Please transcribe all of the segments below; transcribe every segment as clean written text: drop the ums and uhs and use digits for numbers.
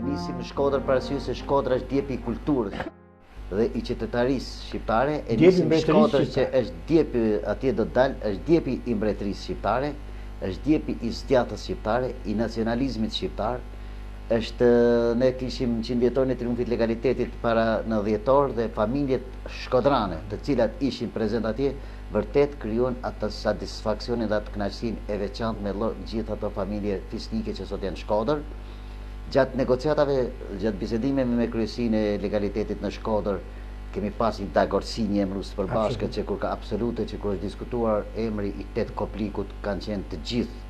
nisim në Shkodër për arsye se Shkodra është djepi i kulturës dhe i qytetarisë shqiptare, e nisim në Shkodër që është djepi, atje do të dalë, është djepi i mbretërisë shqiptare, është djepi i zgjatës shqiptare, i nacionalizmit shqiptar, është, ne kishim 100 vjetorin e triumfit legalitetit para 90 dhe familjet shkodrane, të cilat ishin prezent atje, vërtet krijon atë satisfaksionin dhe atë kënaqësinë e veçantë me gjithë ato familje fisnike që sot janë në Shkodër. Gjatë negociatave, gjatë bisedimeve me kryesinë e legalitetit në Shkodër, kemi pas një dagorësi, një emrus të përbashkët që kur ka absolute, që kur është diskutuar emri i Ted Koplikut, kanë qenë të gjithë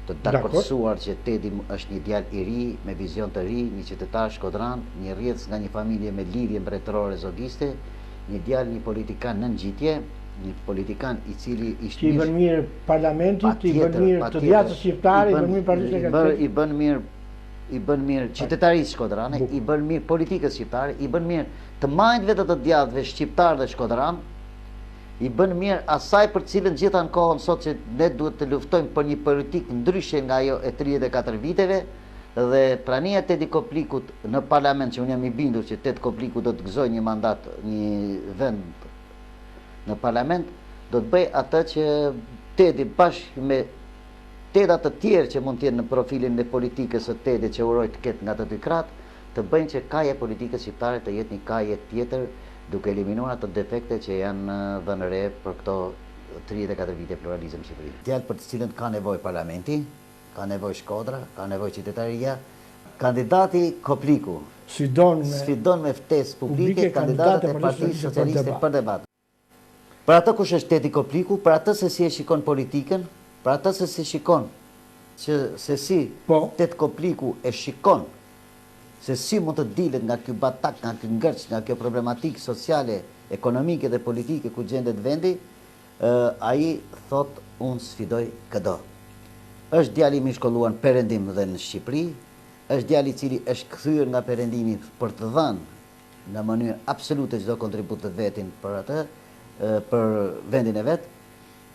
të dakordsuar që Tedi është një djalë i ri, me vizion të ri, një qytetar shkodran, një rrjedhës nga një familje me lidhje mbretërore zogiste, një djalë, një politikan në ngjitje, një politikan i cili ishte i bën mirë parlamentit, i bën mirë të djatës shqiptare, i bën mirë partisë legalitetit. I bën mirë qytetarisë shkodrane, i bën mirë politikës shqiptare, i bën mirë të majtëve të djatëve shqiptar dhe shkodran, i bën mirë asaj për cilën gjitha në kohën sot që ne duhet të luftojmë për një politikë ndryshe nga ajo e 34 viteve, dhe prania e Tedi Koplikut në parlament, që unë jam i bindur që Ted Kopliku do të gëzojë një mandat, një vend në parlament, do të bëj atë që Tedi bashkë me Tedat të tjerë që mund të jenë në profilin e politikës së Tedit që uroj të ketë nga të dy kratë, të bëjnë që kaja politikës shqiptare të jetë një kaje tjetër, duke eliminuar ato defekte që janë dhënë re për këto 34 vite pluralizëm në Shqipëri. Djalë për të cilën ka nevojë parlamenti, ka nevojë Shkodra, ka nevojë qytetaria. Kandidati Kopliku sfidon me ftesë publike kandidatët e Partisë Socialiste për debat. Për atë kush është Tedi Kopliku, për atë se si e shikon politikën, për atë se si shikon, se si Ted Kopliku e shikon, se si mund të dilet nga ky batak, nga ky ngërç, nga kjo problematikë sociale, ekonomike dhe politike ku gjendet vendi, ai thot unë sfidoj këdo. Është djali i shkolluar në Perëndim dhe në Shqipëri, është djali i cili është kthyer nga perëndimi për të dhënë në mënyrë absolute çdo kontribut të vetin për atë, për vendin e vet,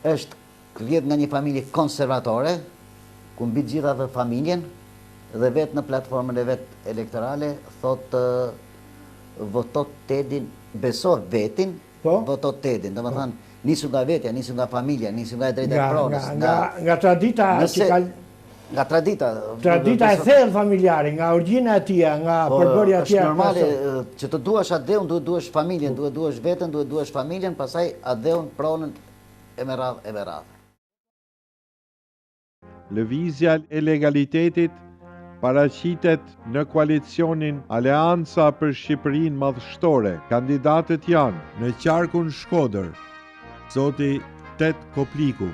është rrjedh nga një familje konservatore, ku mbi të gjitha dhe familjen, dhe vetë në platformën e vetë elektorale, thotë votot Tedin, beso vetin, votot Tedin. Dhe më thënë, nisu nga vetja, nisu nga familja, nisu nga e drejta e pronës. Nga tradita që ka... Nga tradita. Tradita e thellë familjare, nga origjina e tia, nga përbërja e tia. Është normale që të duash adeun, duhet duash familjen, duhet duash vetën, duhet duash familjen, pasaj adeun, pronën, e me radhë, e me radhë. Lëvizja e legalitetit paraqitet në koalicionin Aleanca për Shqipërinë Madhështore. Kandidatët janë në qarkun Shkodër, zoti Ted Kopliku,